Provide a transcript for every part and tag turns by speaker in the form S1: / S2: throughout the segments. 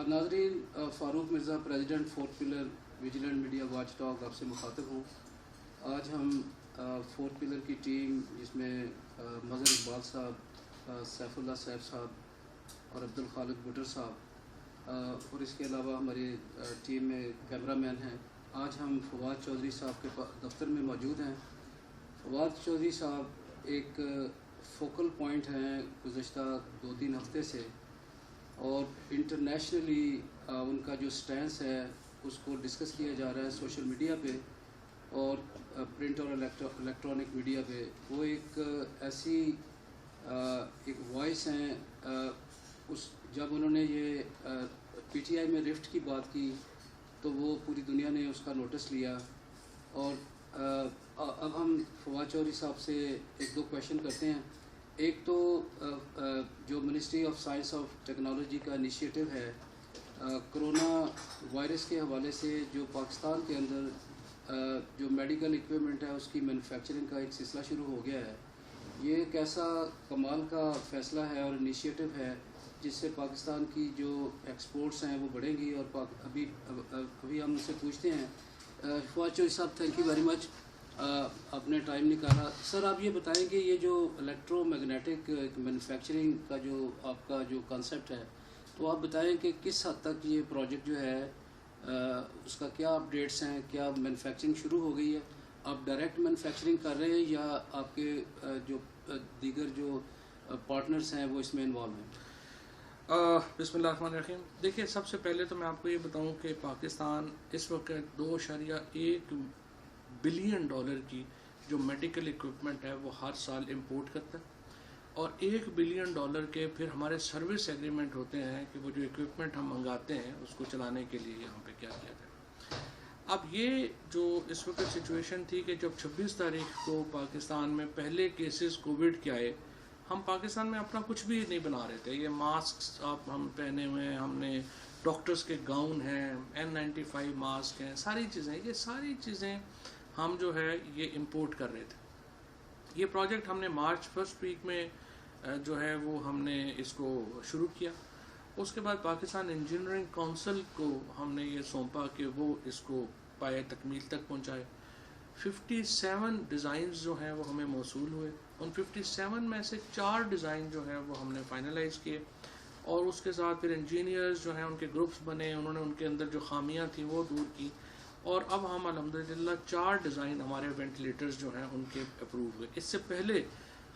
S1: नाजरीन, Farooq Mirza president fourth pillar vigilant media watch talk आपसे मुखातिब हूँ। आज हम फोर्थ पिलर की टीम जिसमें मज़हर इकबाल साहब, सैफुल्लाह सैफ साहब और अब्दुल खालिक बुटर साहब और इसके अलावा हमारी टीम में कैमरामैन हैं। आज हम फवाद चौधरी साहब के दफ्तर में मौजूद हैं। फवाद चौधरी साहब एक फोकल पॉइंट हैं गुज़श्ता 2-3 हफ्ते से, और इंटरनेशनली उनका जो स्टैंस है उसको डिस्कस किया जा रहा है सोशल मीडिया पे और प्रिंट और इलेक्ट्रॉनिक मीडिया पे। वो एक ऐसी एक वॉइस हैं। उस जब उन्होंने ये पीटीआई में रिफ्ट की बात की तो वो पूरी दुनिया ने उसका नोटिस लिया। और अब हम फवाद चौधरी साहब से 1-2 क्वेश्चन करते हैं। एक तो जो ministry of science of technology का इनिशिएटिव है कोरोना वायरस के हवाले से, जो पाकिस्तान के अंदर जो मेडिकल इक्विपमेंट है उसकी मैन्युफैक्चरिंग का एक सिलसिला शुरू हो गया है। ये एक ऐसा कमाल का फ़ैसला है और इनिशिएटिव है जिससे पाकिस्तान की जो एक्सपोर्ट्स हैं वो बढ़ेंगी। और अभी हम उनसे पूछते हैं। फवाद चौधरी साहब, थैंक यू वेरी मच, आपने टाइम निकाला। सर, आप ये बताएं कि ये जो इलेक्ट्रोमैग्नेटिक मैन्युफैक्चरिंग का जो आपका जो कॉन्सेप्ट है, तो आप बताएं कि किस हद तक ये प्रोजेक्ट जो है उसका क्या अपडेट्स हैं, क्या मैन्युफैक्चरिंग शुरू हो गई है, आप डायरेक्ट मैन्युफैक्चरिंग कर रहे हैं या आपके जो दीगर जो पार्टनर्स हैं वो इसमें इन्वॉल्व हैं?
S2: बिस्मिल्लाहिर्रहमानिर्रहीम। देखिए, सबसे पहले तो मैं आपको ये बताऊं कि पाकिस्तान इस वक्त $2.1 बिलियन की जो मेडिकल इक्विपमेंट है वो हर साल इंपोर्ट करता है, और $1 बिलियन के फिर हमारे सर्विस एग्रीमेंट होते हैं कि वो जो इक्विपमेंट हम मंगाते हैं उसको चलाने के लिए यहाँ पे क्या किया जाए। अब ये जो इस वक्त सिचुएशन थी कि जब 26 तारीख को पाकिस्तान में पहले केसेस कोविड के आए, हम पाकिस्तान में अपना कुछ भी नहीं बना रहे थे। ये मास्क आप हम पहने हुए हैं, हमने डॉक्टर्स के गाउन हैं, N95 मास्क हैं, सारी चीज़ें हम जो है ये इंपोर्ट कर रहे थे। ये प्रोजेक्ट हमने मार्च फर्स्ट वीक में जो है वो हमने इसको शुरू किया। उसके बाद पाकिस्तान इंजीनियरिंग काउंसिल को हमने ये सौंपा कि वो इसको पाए तकमील तक पहुंचाए। 57 डिज़ाइंस जो हैं वो हमें मौसूल हुए। उन 57 में से 4 डिज़ाइन जो है वो हमने फाइनलाइज किए, और उसके साथ फिर इंजीनियर्स जो हैं उनके ग्रुप्स बने, उन्होंने उनके अंदर जो खामियां थी वो दूर की, और अब हम अल्हम्दुलिल्लाह 4 डिज़ाइन हमारे वेंटिलेटर्स जो हैं उनके अप्रूव हुए। इससे पहले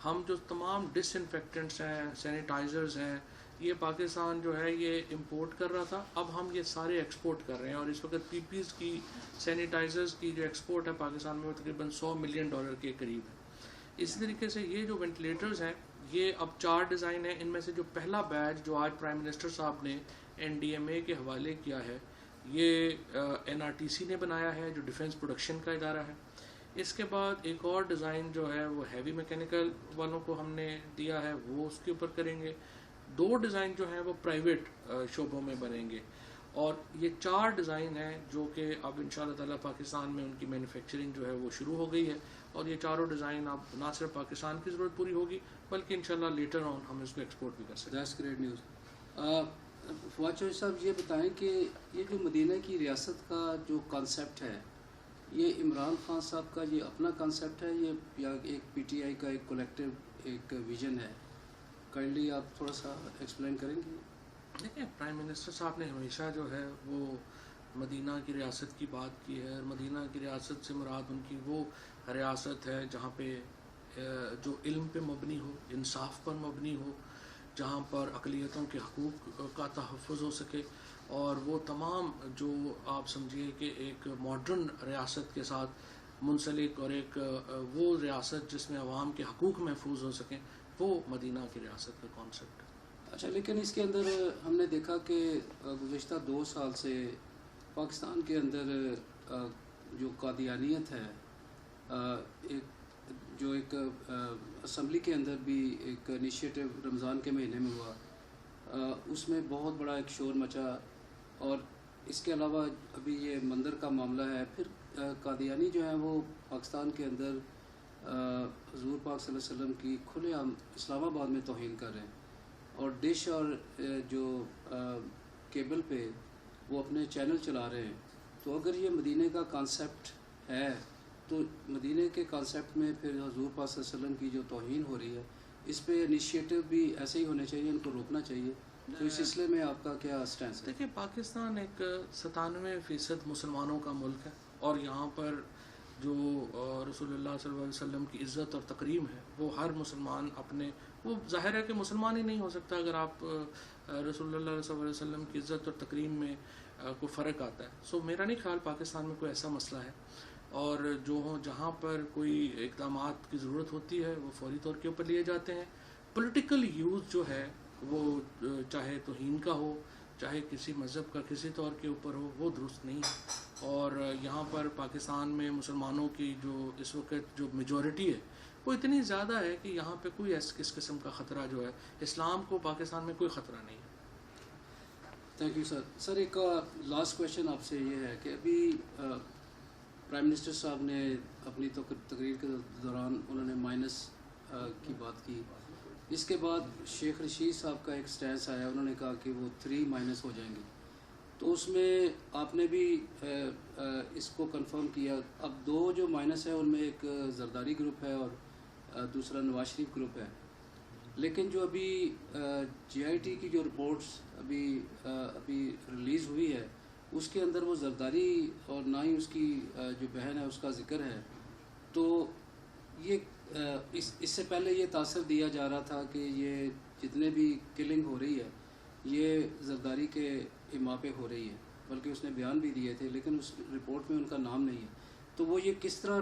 S2: हम जो तमाम डिसइंफेक्टेंट्स हैं, सैनिटाइज़र्स हैं, ये पाकिस्तान जो है ये इंपोर्ट कर रहा था, अब हम ये सारे एक्सपोर्ट कर रहे हैं। और इस वक्त पीपीज़ की, सैनिटाइज़र्स की जो एक्सपोर्ट है पाकिस्तान में वो तकरीबन $100 मिलियन के करीब है। इसी तरीके से ये जो वेंटिलेटर्स हैं ये अब 4 डिज़ाइन हैं। इनमें से जो पहला बैच जो आज प्राइम मिनिस्टर साहब ने NDMA के हवाले किया है, ये NRTC ने बनाया है, जो डिफेंस प्रोडक्शन का इदारा है। इसके बाद एक और डिज़ाइन जो है वो हैवी मैकेनिकल वालों को हमने दिया है, वो उसके ऊपर करेंगे। 2 डिज़ाइन जो हैं वो प्राइवेट शोबों में बनेंगे, और ये 4 डिज़ाइन हैं जो कि अब इंशाअल्लाह ताला पाकिस्तान में उनकी मैन्युफैक्चरिंग जो है वो शुरू हो गई है। और ये चारों डिज़ाइन अब ना सिर्फ पाकिस्तान की ज़रूरत पूरी होगी बल्कि इंशाअल्लाह लेटर ऑन हम इसको एक्सपोर्ट भी कर सकते हैं।
S1: That's great news. Fawad Chaudhry साहब, ये बताएं कि ये जो मदीना की रियासत का जो कॉन्सेप्ट है, ये इमरान खान साहब का ये अपना कॉन्सेप्ट है ये या एक पीटीआई का एक कलेक्टिव एक विज़न है? काइंडली आप थोड़ा सा एक्सप्लेन करेंगे?
S2: देखिए, प्राइम मिनिस्टर साहब ने हमेशा जो है वो मदीना की रियासत की बात की है। मदीना की रियासत से मुराद उनकी वो रियासत है जहाँ पे जो इल्म पे मबनी हो, इंसाफ पर मबनी हो, जहाँ पर अक़लियतों के हकूक़ का तहफ़्फ़ुज़ हो सके, और वो तमाम जो आप समझिए कि एक मॉडर्न रियासत के साथ मुंसलिक और एक वो रियासत जिसमें अवाम के हकूक़ महफूज हो सकें, वो मदीना की रियासत का कॉन्सेप्ट है।
S1: अच्छा, लेकिन इसके अंदर हमने देखा कि गुज़श्ता 2 साल से पाकिस्तान के अंदर जो कादियानियत है, एक असम्बली के अंदर भी एक इनिशिएटिव रमज़ान के महीने में हुआ, उसमें बहुत बड़ा एक शोर मचा। और इसके अलावा अभी ये मंदिर का मामला है। फिर कादियानी जो हैं वो पाकिस्तान के अंदर हुज़ूर पाक सल्लल्लाहु अलैहि वसल्लम की खुलेआम इस्लामाबाद में तौहीन कर रहे हैं, और डिश और जो کیبل پہ وہ اپنے چینل چلا رہے ہیں. تو اگر یہ مدینے کا کانسیپٹ ہے تو مدینے کے کانسیپٹ میں پھر حضور پاک صلی اللہ علیہ وسلم کی جو توہین ہو رہی ہے اس پہ انیشیٹو بھی ایسے ہی ہونے چاہیے, ان کو روکنا چاہیے. تو اس سلسلے میں آپ کا کیا اسٹینس ہے؟
S2: دیکھیے, پاکستان ایک 97% مسلمانوں کا ملک ہے, اور یہاں پر جو رسول اللہ صلی اللہ علیہ وسلم کی عزت اور تکریم ہے وہ ہر مسلمان اپنے, وہ ظاہر ہے کہ مسلمان ہی نہیں ہو سکتا اگر آپ رسول اللہ صلی اللہ علیہ وسلم کی عزت اور تکریم میں کوئی فرق آتا ہے. سو میرا نہیں خیال پاکستان میں کوئی ایسا مسئلہ ہے, اور جہاں پر کوئی اقدامات کی ضرورت ہوتی ہے وہ فوری طور کے اوپر لیے جاتے ہیں. پولیٹیکل یوز جو ہے وہ چاہے توہین کا ہو, چاہے کسی مذہب کا کسی طور کے اوپر ہو, وہ درست نہیں ہے. اور یہاں پر پاکستان میں مسلمانوں کی جو اس وقت جو میجورٹی ہے وہ اتنی زیادہ ہے کہ یہاں پہ کوئی اس قسم کا خطرہ جو ہے اسلام کو پاکستان میں کوئی خطرہ نہیں ہے.
S1: Thank you sir. سر ایک لاسٹ کویشچن آپ سے یہ ہے کہ ابھی پرائم منسٹر صاحب نے اپنی تقریر کے دوران انہوں نے مائنس کی بات کی. اس کے بعد شیخ رشید صاحب کا ایک سٹینس آیا, انہوں نے کہا کہ وہ 3 مائنس ہو جائیں گے. تو اس میں آپ نے بھی اس کو کنفرم کیا. اب 2 جو مائنس ہے ان میں ایک زرداری گروپ ہے اور دوسرا نواز شریف گروپ ہے. لیکن جو ابھی جے آئی ٹی کی جو رپورٹس ابھی ریلیز ہوئی ہے اس کے اندر وہ زرداری اور نہ ہی اس کی جو بہن ہے اس کا ذکر ہے. تو یہ اس سے پہلے یہ تاثر دیا جا رہا تھا کہ یہ جتنے بھی کلنگ ہو رہی ہے یہ زرداری کے اما پہ ہو رہی ہے, بلکہ اس نے بیان بھی دیے تھے لیکن اس رپورٹ میں ان کا نام نہیں ہے. تو وہ یہ کس طرح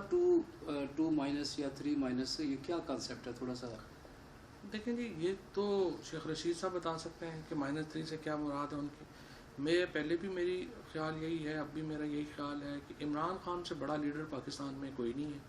S1: 2 مائنس یا 3 مائنس, یہ کیا کانسیپٹ ہے تھوڑا سا؟
S2: دیکھیں جی, یہ تو شیخ رشید صاحب بتا سکتے ہیں کہ -3 سے کیا مراد ہے ان کی. میں پہلے بھی میری خیال یہی ہے, اب بھی میرا یہی خیال ہے کہ عمران خان سے بڑا لیڈر پاکستان میں کوئی نہیں ہے.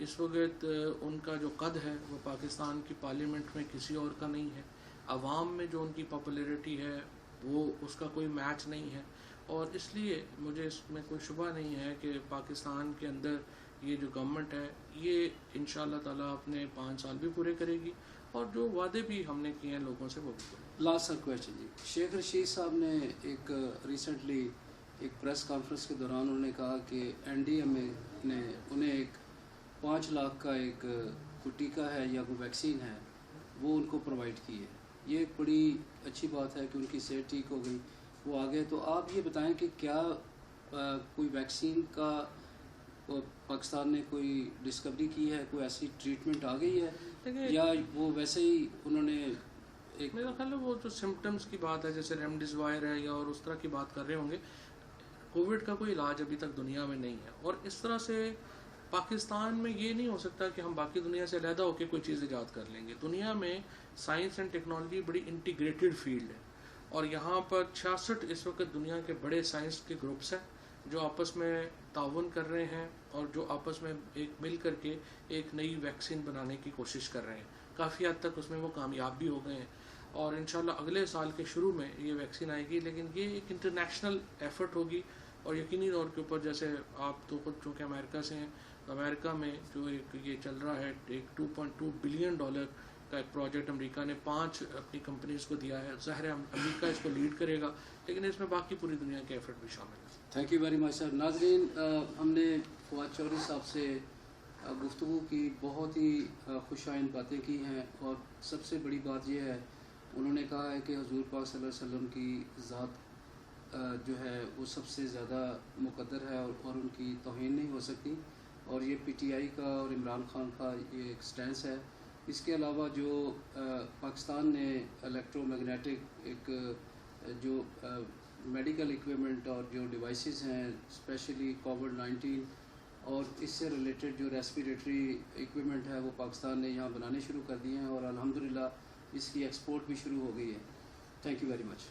S2: اس وقت ان کا جو قد ہے وہ پاکستان کی پارلیمنٹ میں کسی اور کا نہیں ہے. عوام میں جو ان کی پاپولیرٹی ہے وہ اس کا کوئی میچ نہیں ہے. اور اس لیے مجھے اس میں کوئی شبہ نہیں ہے کہ پاکستان کے اندر یہ جو گورنمنٹ ہے یہ انشاءاللہ تعالیٰ اپنے 5 سال بھی پورے کرے گی, اور جو وعدے بھی ہم نے کیے ہیں لوگوں سے وہ بھی کریں.
S1: لاسٹ کویشچن جی, شیخ رشید صاحب نے ایک ریسنٹلی ایک پریس کانفرنس کے دوران انہوں نے کہا کہ این ڈی ایم اے نے انہیں ایک 5 لاکھ کا ایک کوئی ٹیکہ ہے یا کوئی ویکسین ہے وہ ان کو پرووائڈ کی ہے. یہ ایک بڑی اچھی بات ہے کہ ان کی صحت ٹھیک ہو گئی, وہ آگے. تو آپ یہ بتائیں کہ کیا کوئی ویکسین کا پاکستان نے کوئی ڈسکوری کی ہے, کوئی ایسی ٹریٹمنٹ آ گئی ہے, یا وہ ویسے ہی انہوں نے ایک,
S2: میرا خیال ہے وہ جو سمپٹمس کی بات ہے جیسے ریمڈیسیوائر ہے یا اور اس طرح کی بات کر رہے ہوں گے, کووڈ کا کوئی علاج ابھی تک دنیا میں نہیں ہے. اور اس طرح سے پاکستان میں یہ نہیں ہو سکتا کہ ہم باقی دنیا سے علیحدہ ہو کے کوئی چیز ایجاد کر لیں گے. دنیا میں سائنس اینڈ ٹیکنالوجی بڑی انٹیگریٹڈ فیلڈ ہے, اور یہاں پر 66 اس وقت دنیا کے بڑے سائنس کے گروپس ہیں جو آپس میں تعاون کر رہے ہیں اور جو آپس میں ایک مل کر کے ایک نئی ویکسین بنانے کی کوشش کر رہے ہیں. کافی حد تک اس میں وہ کامیاب بھی ہو گئے ہیں, اور انشاءاللہ اگلے سال کے شروع میں یہ ویکسین آئے گی. لیکن یہ ایک انٹرنیشنل ایفرٹ ہوگی, اور یقینی طور کے اوپر جیسے آپ تو خود چونکہ امریکہ سے ہیں, امریکہ میں جو ایک یہ چل رہا ہے ایک $2.2 بلین کا ایک پروجیکٹ امریکہ نے 5 اپنی کمپنیز کو دیا ہے. ظاہر ہے امریکہ اس کو لیڈ کرے گا, لیکن اس میں باقی پوری دنیا کے ایفرٹ بھی شامل ہے.
S1: تھینک یو ویری مچ سر. ناظرین, ہم نے فواد چودھری صاحب سے گفتگو کی, بہت ہی خوشائند باتیں کی ہیں, اور سب سے بڑی بات یہ ہے انہوں نے کہا ہے کہ حضور پاک صلی اللہ علیہ وسلم کی ذات جو ہے وہ سب سے زیادہ مقدر ہے, اور ان کی توہین نہیں ہو سکتی. اور یہ پی ٹی آئی کا اور عمران خان کا یہ ایک سٹینس ہے. اس کے علاوہ جو پاکستان نے الیکٹرو میگنیٹک ایک جو میڈیکل اکوپمنٹ اور جو ڈیوائسز ہیں اسپیشلی کووڈ-19 اور اس سے ریلیٹڈ جو ریسپیریٹری اکوپمنٹ ہے وہ پاکستان نے یہاں بنانے شروع کر دیے ہیں, اور الحمدللہ اس کی ایکسپورٹ بھی شروع ہو گئی ہے. Thank you very much.